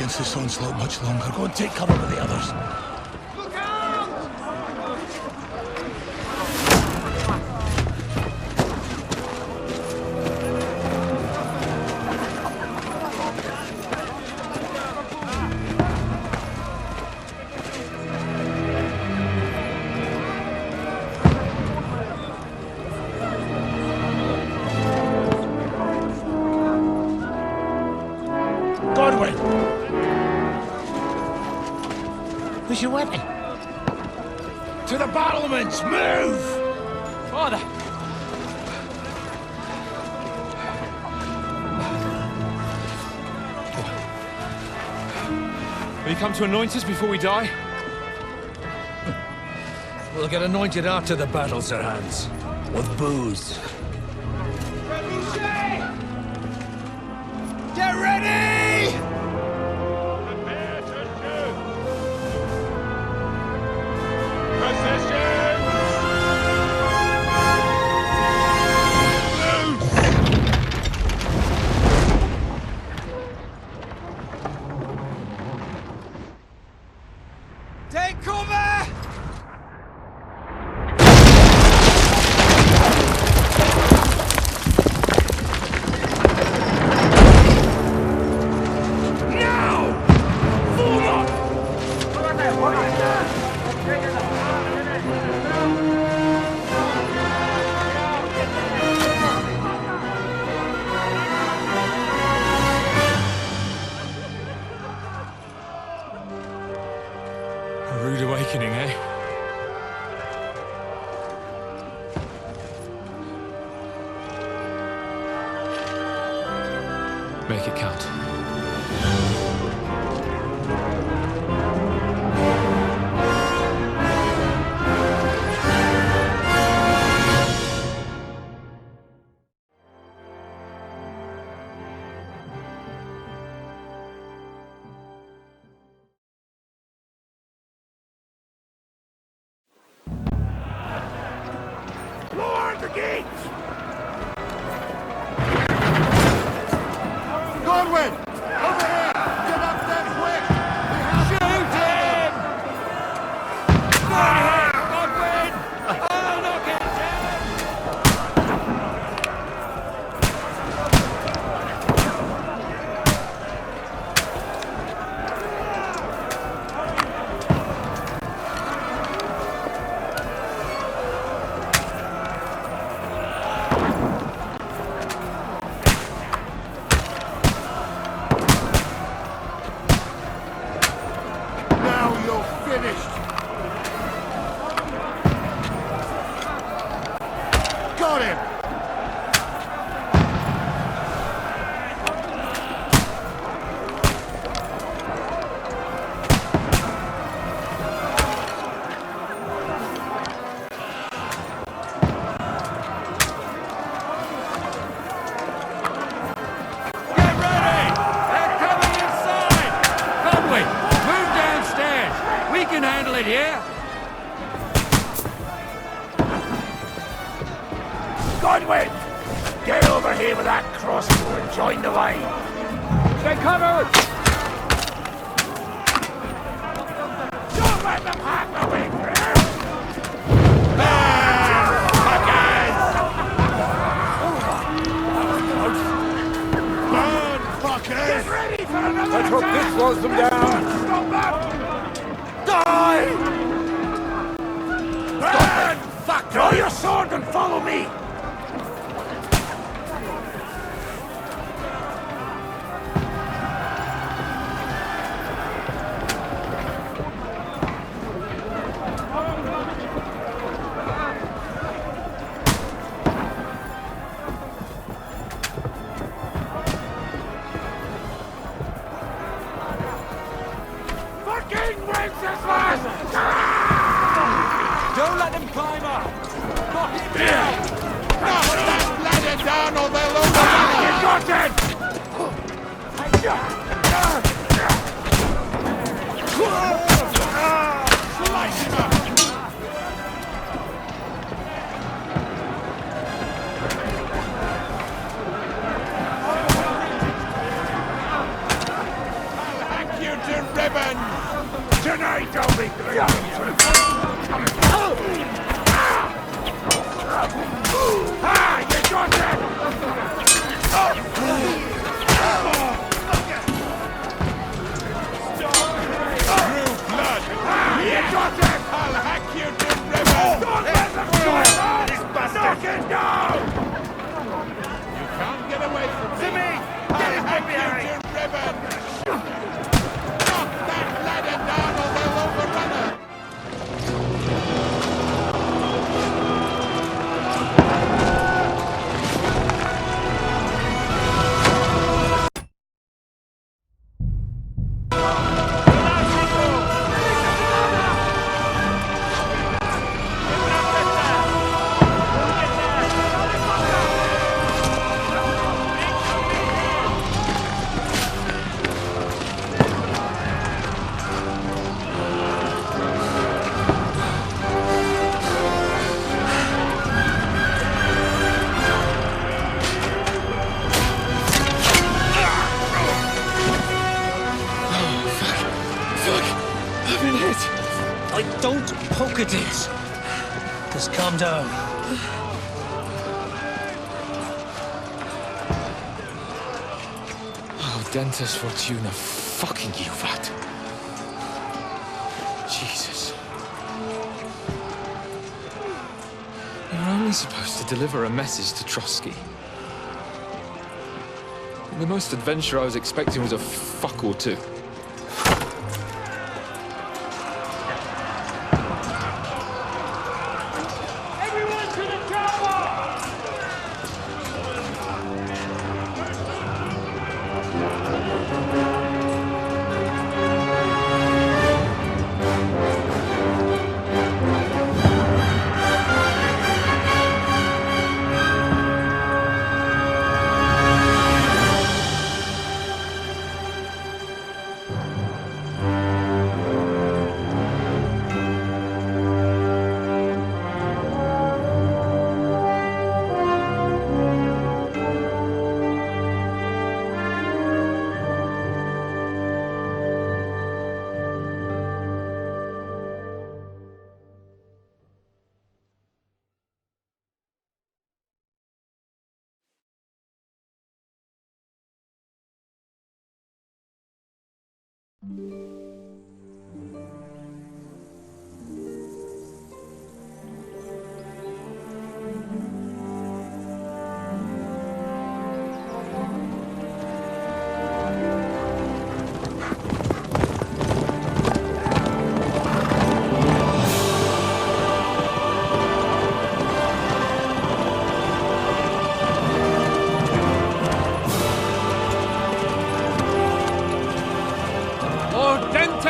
against this onslaught much longer. Go and take cover with the others. Where's your weapon? To the battlements! Move! Father! Will you come to anoint us before we die? We'll get anointed after the battles are hands. With booze. Get ready! Prepare to shoot! Position! Take cover! A rude awakening, eh? Make it count. Lower the gates! Godwin! Over here! Get up there quick! Shoot him! Go ahead, Godwin! Oh, look at him! Now you're finished! Got him! Get ready! They're coming inside! Godwin, move downstairs! We can handle it here! Godwin! Get over here with that crossbow and join the line! Take cover! Don't let them hack the way through! Burn, fuckers! Get ready for another Let's hope attack! this slows them down! Stop them! Die! Burn! Fuck! Draw your sword and follow me! Fucking Wenceslas! Don't let them climb up! Knock it down! Knock that ladder down or they'll overrun us! You got it! Slice him up! Just calm down. Oh, Dentes Fortuna, fucking Juvat. Jesus. You're only supposed to deliver a message to Trotsky. And the most adventure I was expecting was a fuck or two.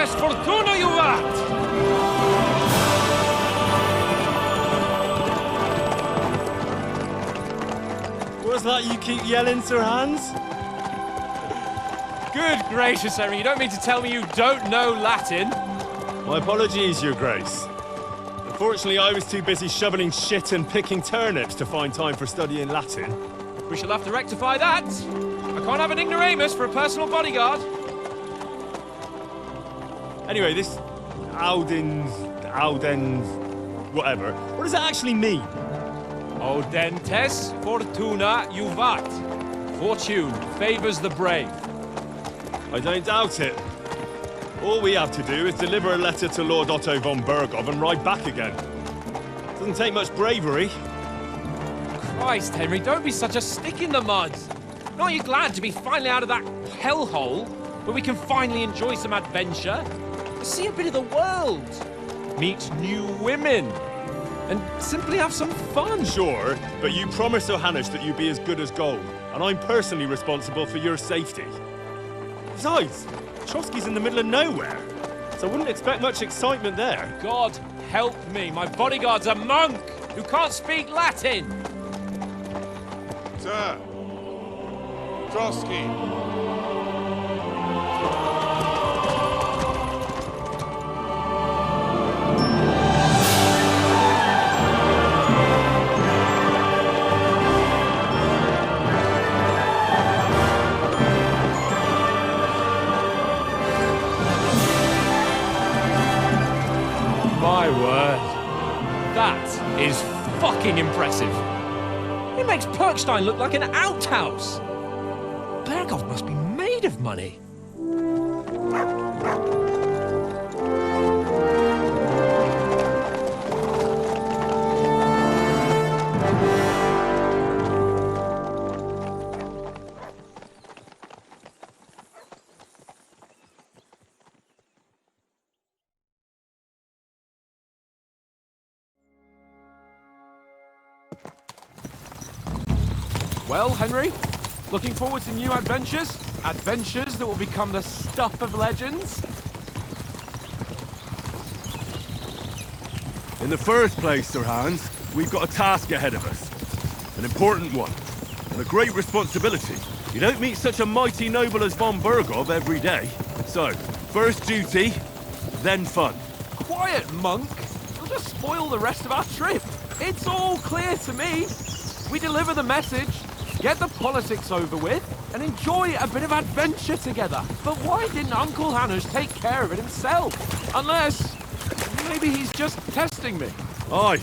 Fortuna, Juvat! What's that you keep yelling, Sir Hans? Good gracious, Henry, you don't mean to tell me you don't know Latin? My apologies, Your Grace. Unfortunately, I was too busy shoveling shit and picking turnips to find time for studying Latin. We shall have to rectify that. I can't have an ignoramus for a personal bodyguard. Anyway, this Audens, whatever. What does it actually mean? Audentes Fortuna Juvat. Fortune favors the brave. I don't doubt it. All we have to do is deliver a letter to Lord Otto von Bergov and ride back again. Doesn't take much bravery. Christ, Henry, don't be such a stick in the mud. Aren't you glad to be finally out of that hellhole where we can finally enjoy some adventure? See a bit of the world, meet new women, and simply have some fun. Sure, but you promised Johannes that you'd be as good as gold, and I'm personally responsible for your safety. Besides, Trotsky's in the middle of nowhere, so I wouldn't expect much excitement there. God help me, my bodyguard's a monk who can't speak Latin. Sir! Trotsky! My word. That is fucking impressive. It makes Perkstein look like an outhouse. Bergov must be made of money. Well, Henry, looking forward to new adventures? Adventures that will become the stuff of legends? In the first place, Sir Hans, we've got a task ahead of us. An important one, and a great responsibility. You don't meet such a mighty noble as von Bergov every day. So, first duty, then fun. Quiet, monk. You'll just spoil the rest of our trip. It's all clear to me. We deliver the message, get the politics over with, and enjoy a bit of adventure together. But why didn't Uncle Hanush take care of it himself? Unless, maybe he's just testing me. Aye,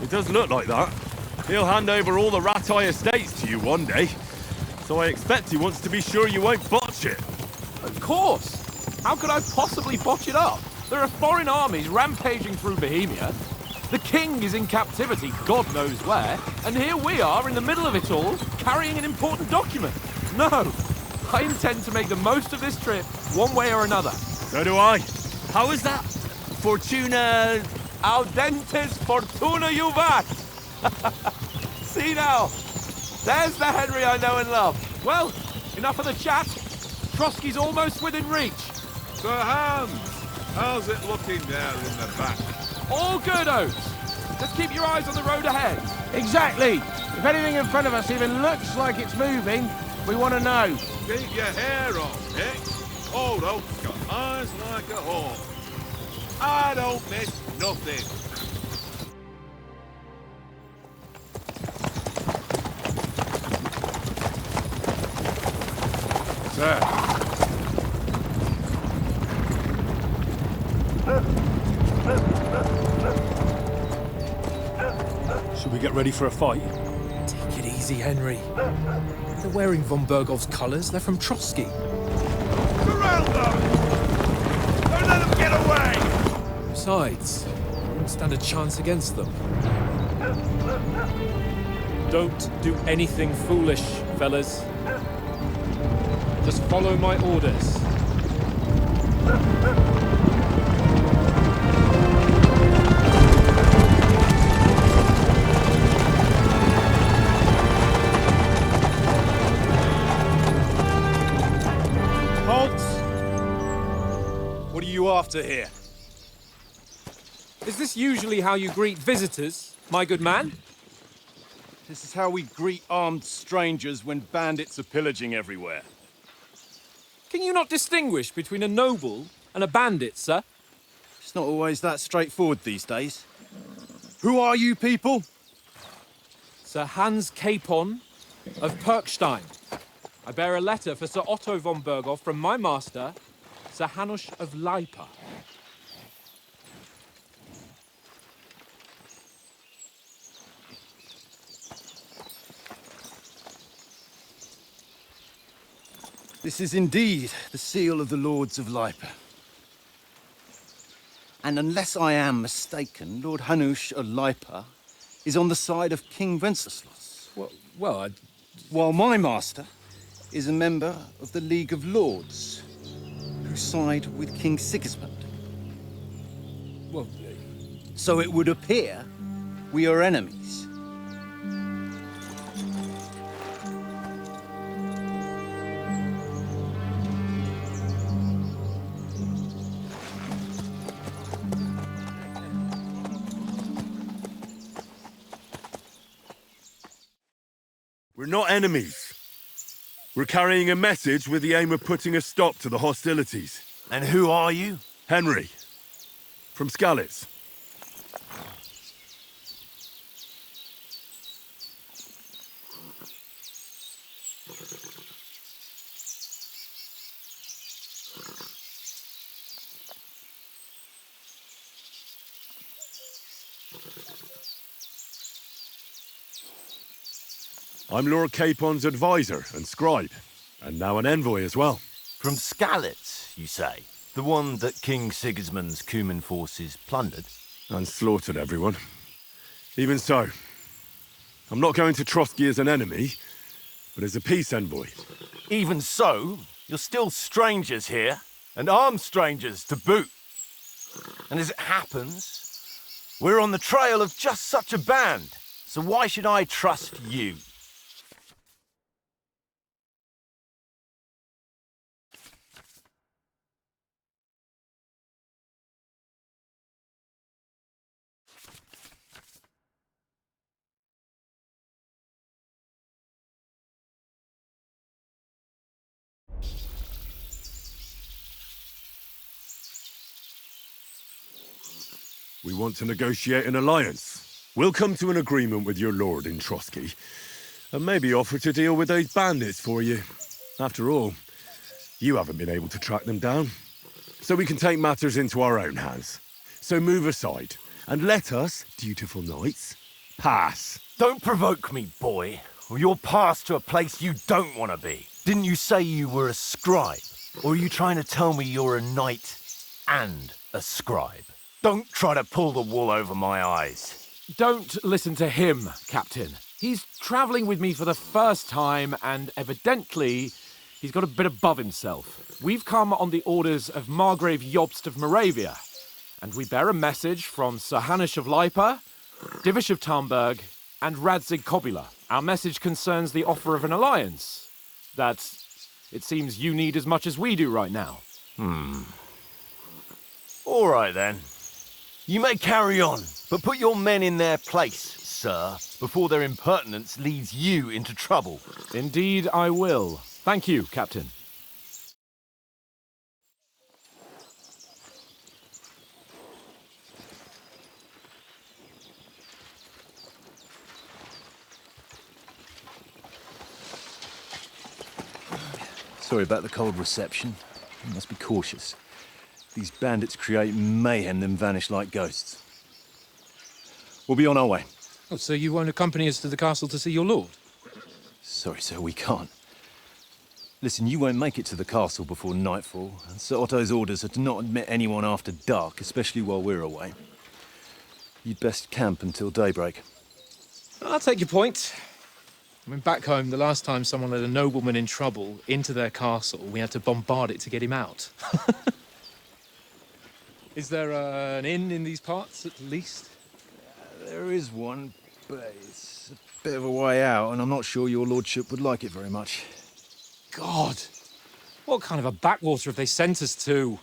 It does look like that. He'll hand over all the Rattay estates to you one day. So I expect he wants to be sure you won't botch it. Of course! How could I possibly botch it up? There are foreign armies rampaging through Bohemia. The king is in captivity, God knows where, and here we are in the middle of it all, carrying an important document. No, I intend to make the most of this trip, one way or another. So do I. How is that? Fortuna... Audentes fortuna juvat! See now, there's the Henry I know and love. Well, enough of the chat. Trotsky's almost within reach. Sir Hans, how's it looking there in the back? All good, Oates. Just keep your eyes on the road ahead. Exactly. If anything in front of us even looks like it's moving, we want to know. Keep your hair on, Dick. Old Oak's got eyes like a hawk. I don't miss nothing. Sir. Should we get ready for a fight? Take it easy, Henry. They're wearing von Bergov's colours. They're from Trotsky. Surround them! Don't let them get away! Besides, we won't stand a chance against them. Don't do anything foolish, fellas. Just follow my orders. Halt! What are you after here? Is this usually how you greet visitors, my good man? This is how we greet armed strangers when bandits are pillaging everywhere. Can you not distinguish between a noble and a bandit, sir? It's not always that straightforward these days. Who are you people? Sir Hans Capon of Perkstein. I bear a letter for Sir Otto von Berghoff from my master, Sir Hanush of Lipa. This is indeed the seal of the Lords of Lipa. And unless I am mistaken, Lord Hanush of Lipa is on the side of King Wenceslas. While my master is a member of the League of Lords, who side with King Sigismund. Well, So it would appear we are enemies. We're not enemies. We're carrying a message with the aim of putting a stop to the hostilities. And who are you? Henry, from Skalitz. I'm Lord Capon's advisor and scribe, and now an envoy as well. From Skalitz, you say? The one that King Sigismund's Cuman forces plundered? And slaughtered everyone. Even so, I'm not going to Trotsky as an enemy, but as a peace envoy. Even so, you're still strangers here, and armed strangers to boot. And as it happens, we're on the trail of just such a band, so why should I trust you? We want to negotiate an alliance. We'll come to an agreement with your lord in Trotsky, and maybe offer to deal with those bandits for you. After all, you haven't been able to track them down. So we can take matters into our own hands. So move aside, and let us, dutiful knights, Pass. Don't provoke me, boy, or you'll pass to a place you don't want to be. Didn't you say you were a scribe? Or are you trying to tell me you're a knight and a scribe? Don't try to pull the wool over my eyes. Don't listen to him, Captain. He's travelling with me for the first time, and evidently he's got a bit above himself. We've come on the orders of Margrave Jobst of Moravia, and we bear a message from Sir Hanush of Lipa, Divish of Tarnberg, and Radzig Kobula. Our message concerns the offer of an alliance that it seems you need as much as we do right now. All right, then. You may carry on, but put your men in their place, sir, before their impertinence leads you into trouble. Indeed, I will. Thank you, Captain. Sorry about the cold reception. You must be cautious. These bandits create mayhem, then vanish like ghosts. We'll be on our way. Oh, so you won't accompany us to the castle to see your lord? Sorry, sir, we can't. Listen, you won't make it to the castle before nightfall, and Sir Otto's orders are to not admit anyone after dark, especially while we're away. You'd best camp until daybreak. I'll take your point. I mean, back home, the last time someone let a nobleman in trouble into their castle, we had to bombard it to get him out. Is there an inn in these parts, at least? There is one, but it's a bit of a way out, and I'm not sure your lordship would like it very much. God! What kind of a backwater have they sent us to?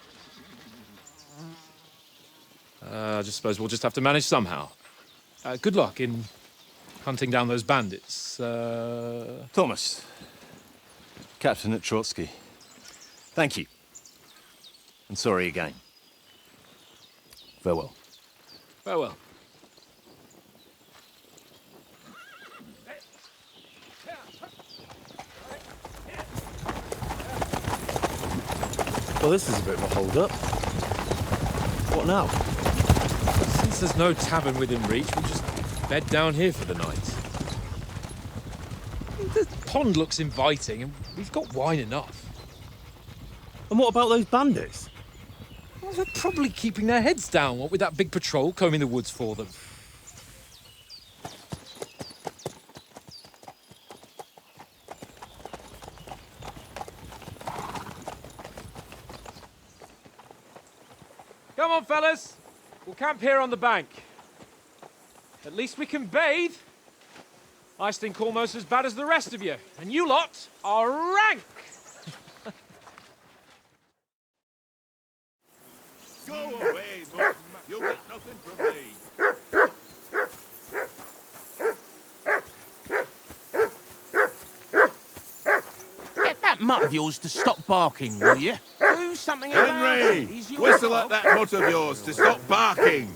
I just suppose we'll just have to manage somehow. Good luck in hunting down those bandits. Thomas, Captain at Trotsky. Thank you. And sorry again. Farewell. Farewell. Well, this is a bit of a hold-up. What now? Since there's no tavern within reach, we'll just bed down here for the night. The pond looks inviting, and we've got wine enough. And what about those bandits? Well, they're probably keeping their heads down, what with that big patrol combing the woods for them. Come on, fellas. We'll camp here on the bank. At least we can bathe. I stink almost as bad as the rest of you, and you lot are rank. Go away, Mutton. You'll get nothing from me. Get that mutt of yours to stop barking, will you? Do something about Henry! it. He's your Whistle dog. at that mutt of yours to stop barking.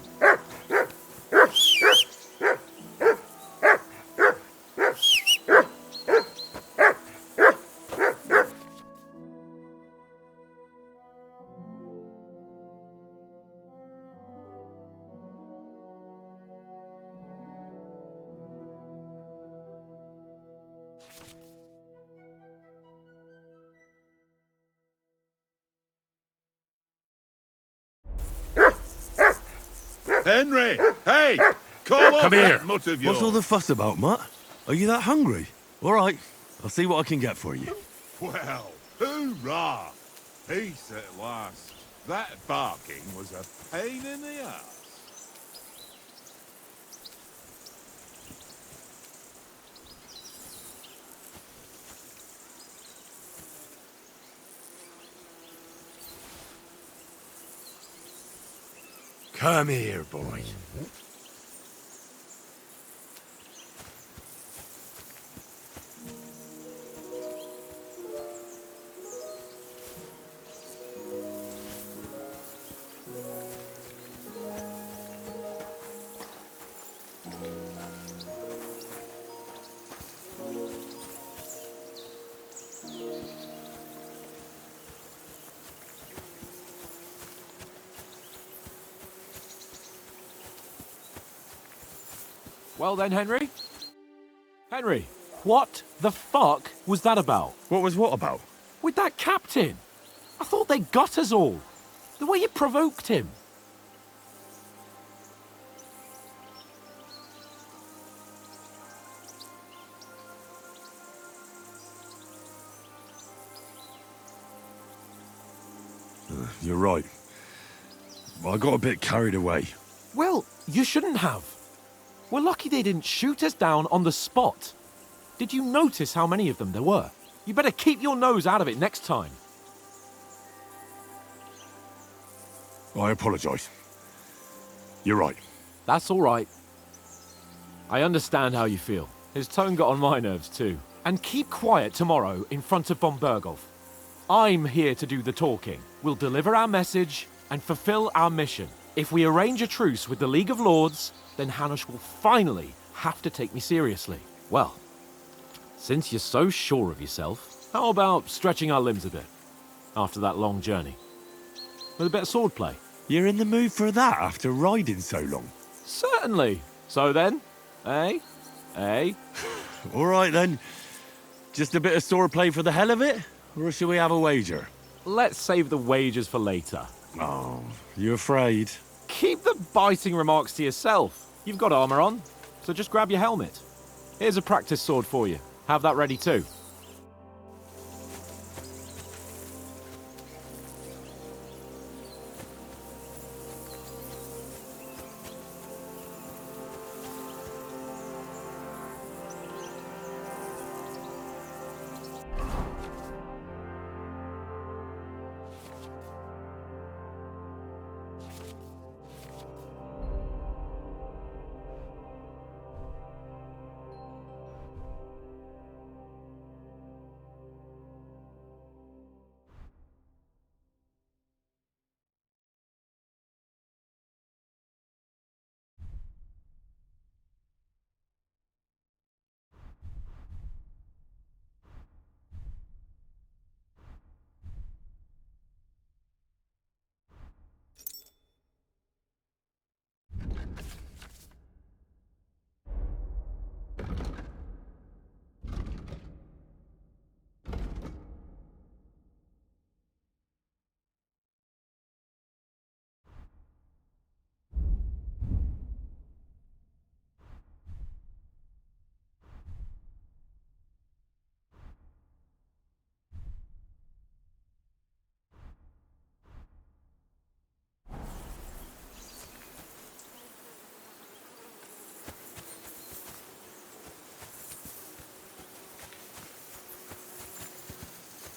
Henry! Hey! Call off that mutt of yours. What's all the fuss about, Mutt? Are you that hungry? All right, I'll see what I can get for you. Well, hoorah! Peace at last. That barking was a pain in the ass. Come here, boy. Well then, Henry? Henry, what the fuck was that about? What was what about? With that captain? I thought they got us all. The way you provoked him. You're right. I got a bit carried away. Well, you shouldn't have. We're lucky they didn't shoot us down on the spot. Did you notice how many of them there were? You better keep your nose out of it next time. I apologise. You're right. That's all right. I understand how you feel. His tone got on my nerves too. And keep quiet tomorrow in front of von Berghoff. I'm here to do the talking. We'll deliver our message and fulfill our mission. If we arrange a truce with the League of Lords, then Hanush will finally have to take me seriously. Well, since you're so sure of yourself, how about stretching our limbs a bit after that long journey? With a bit of swordplay. You're in the mood for that after riding so long? Certainly. So then, eh? Eh? All right then. Just a bit of swordplay for the hell of it? Or shall we have a wager? Let's save the wagers for later. Oh, you afraid? Keep the biting remarks to yourself. You've got armor on, so just grab your helmet. Here's a practice sword for you. Have that ready too.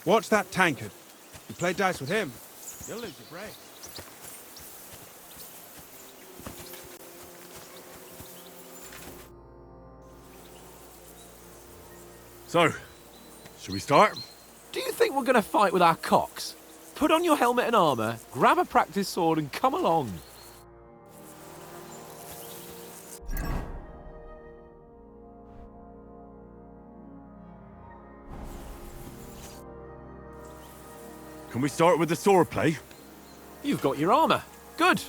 Watch that tankard. You play dice with him, you'll lose your brain. So, shall we start? Do you think we're going to fight with our cocks? Put on your helmet and armor, grab a practice sword and come along. Can we start with the swordplay? You've got your armor. Good.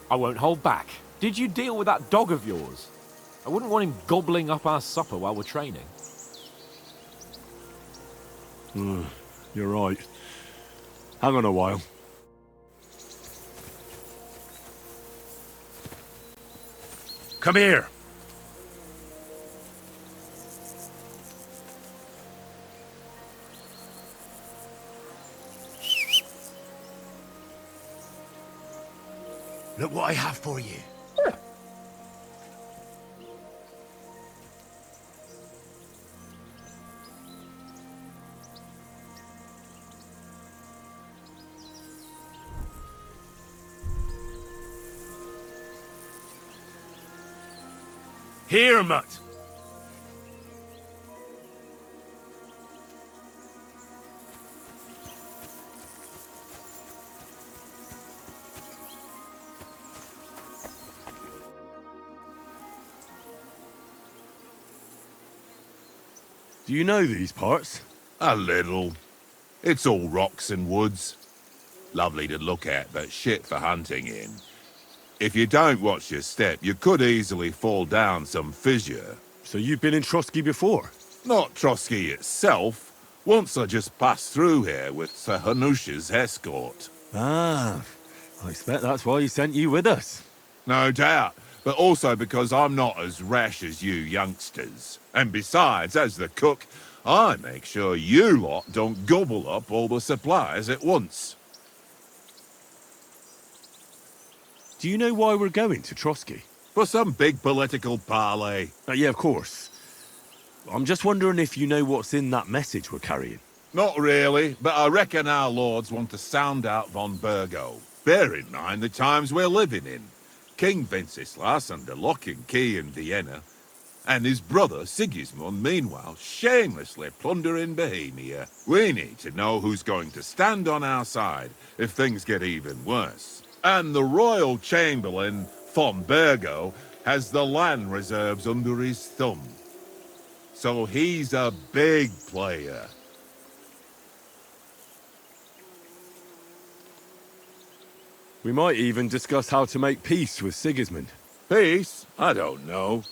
I won't hold back. Did you deal with that dog of yours? I wouldn't want him gobbling up our supper while we're training. You're right. Hang on a while. Come here. Look what I have for you. Here, mutt. Do you know these parts? A little. It's all rocks and woods. Lovely to look at, but shit for hunting in. If you don't watch your step, you could easily fall down some fissure. So you've been in Trotsky before? Not Trotsky itself. Once I just passed through here with Sir Hanusha's escort. Ah, I expect that's why he sent you with us. No doubt, but also because I'm not as rash as you youngsters. And besides, as the cook, I make sure you lot don't gobble up all the supplies at once. Do you know why we're going to Trotsky? For some big political parley. Yeah, of course. I'm just wondering if you know what's in that message we're carrying. Not really, but I reckon our lords want to sound out von Burgo. Bear in mind the times we're living in. King Wenceslas under lock and key in Vienna, and his brother Sigismund, meanwhile, shamelessly plundering Bohemia. We need to know who's going to stand on our side if things get even worse. And the royal chamberlain, von Burgo, has the land reserves under his thumb. So he's a big player. We might even discuss how to make peace with Sigismund. Peace? I don't know.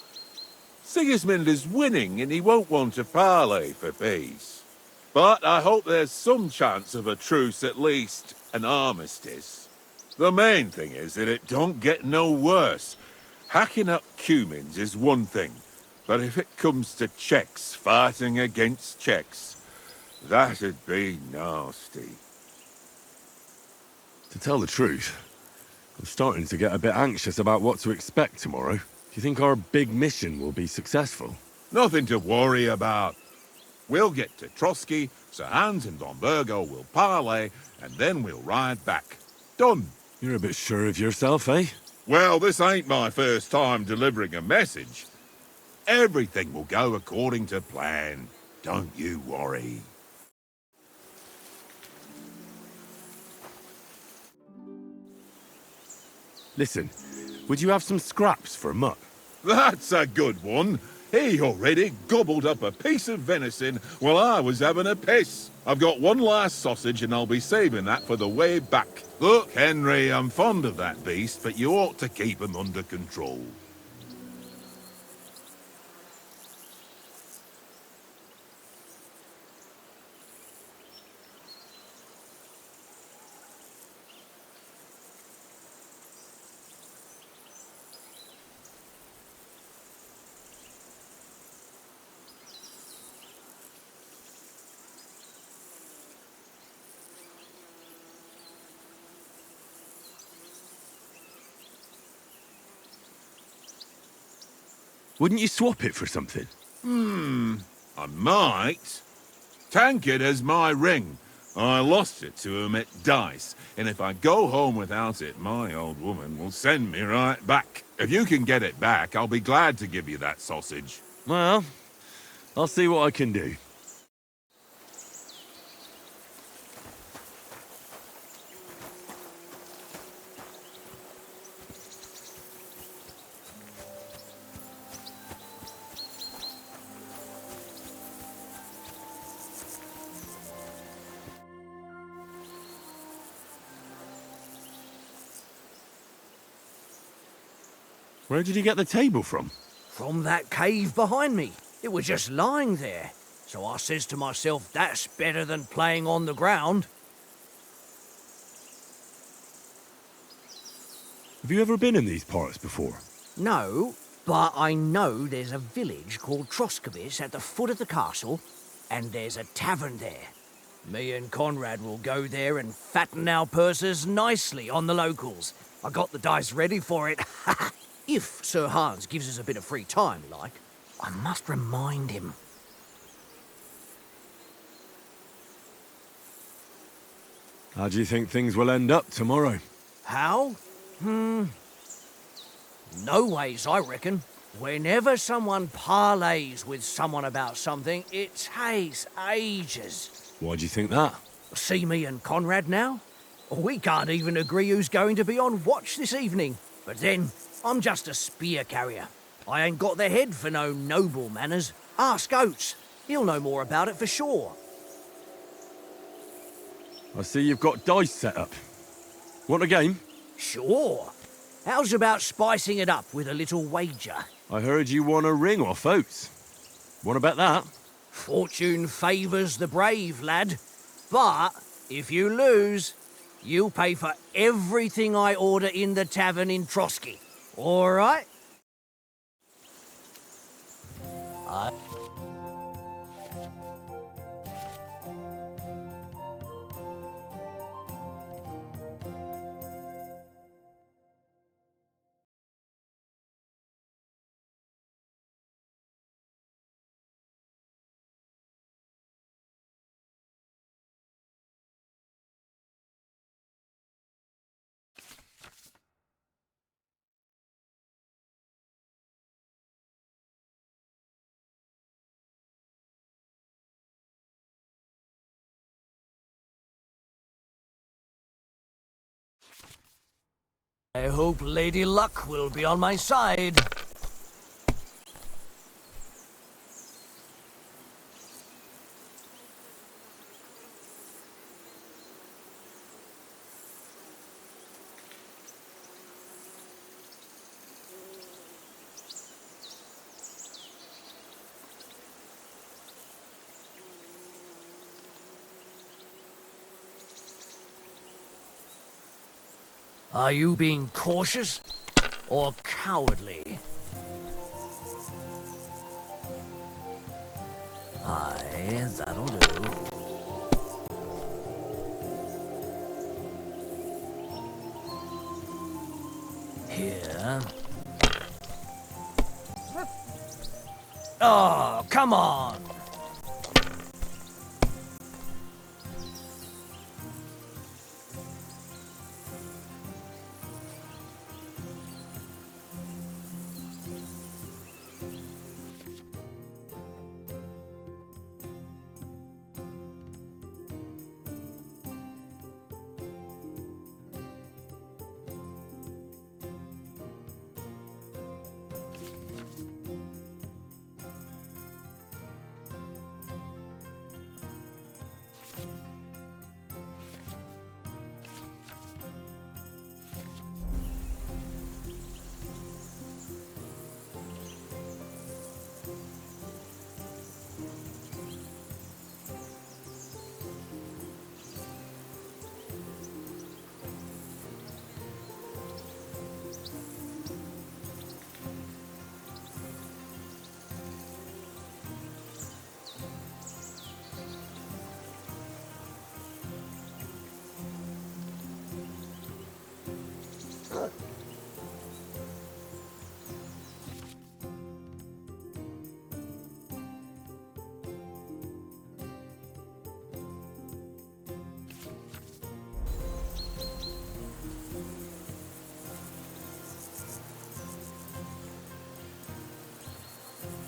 Sigismund is winning and he won't want to parley for peace. But I hope there's some chance of a truce, at least an armistice. The main thing is that it don't get no worse. Hacking up Cumans is one thing, but if it comes to Czechs fighting against Czechs, that'd be nasty. To tell the truth, I'm starting to get a bit anxious about what to expect tomorrow. Do you think our big mission will be successful? Nothing to worry about. We'll get to Trotsky, Sir Hans and von Burgo will parley, and then we'll ride back. Done. You're a bit sure of yourself, eh? Well, this ain't my first time delivering a message. Everything will go according to plan. Don't you worry. Listen, would you have some scraps for Mutt? That's a good one. He already gobbled up a piece of venison while I was having a piss. I've got one last sausage and I'll be saving that for the way back. Look, Henry, I'm fond of that beast, but you ought to keep him under control. Wouldn't you swap it for something? I might. Tankard has my ring. I lost it to him at dice, and if I go home without it, my old woman will send me right back. If you can get it back, I'll be glad to give you that sausage. Well, I'll see what I can do. Where did you get the table from? From that cave behind me. It was just lying there. So I says to myself, that's better than playing on the ground. Have you ever been in these parts before? No, but I know there's a village called Troskowitz at the foot of the castle, and there's a tavern there. Me and Conrad will go there and fatten our purses nicely on the locals. I got the dice ready for it. If Sir Hans gives us a bit of free time, like. I must remind him. How do you think things will end up tomorrow? How? No ways, I reckon. Whenever someone parleys with someone about something, it takes ages. Why do you think that? See me and Conrad now? We can't even agree who's going to be on watch this evening. But then, I'm just a spear carrier. I ain't got the head for no noble manners. Ask Oates. He'll know more about it for sure. I see you've got dice set up. Want a game? Sure. How's about spicing it up with a little wager? I heard you won a ring off Oates. Wanna bet that? Fortune favours the brave, lad. But if you lose, you'll pay for everything I order in the tavern in Trotsky. All right? I hope Lady Luck will be on my side. Are you being cautious or cowardly? Aye, that'll do. Here. Oh, come on!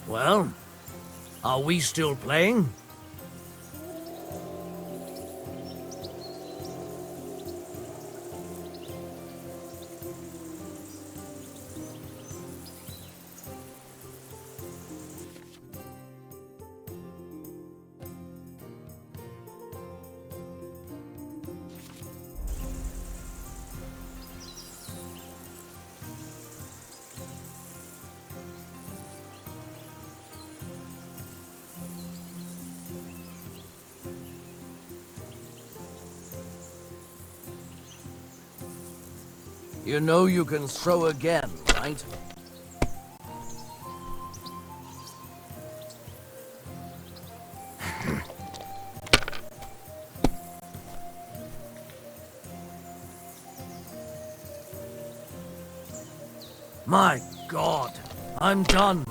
Well, are we still playing? You know you can throw again, right? My God, I'm done.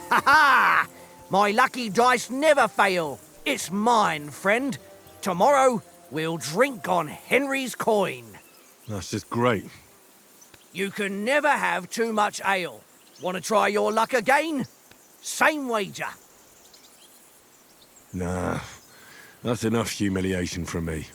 Ha ha! My lucky dice never fail. It's mine, friend. Tomorrow, We'll drink on Henry's coin. That's just great. You can never have too much ale. Want to try your luck again? Same wager. Nah, that's enough humiliation from me.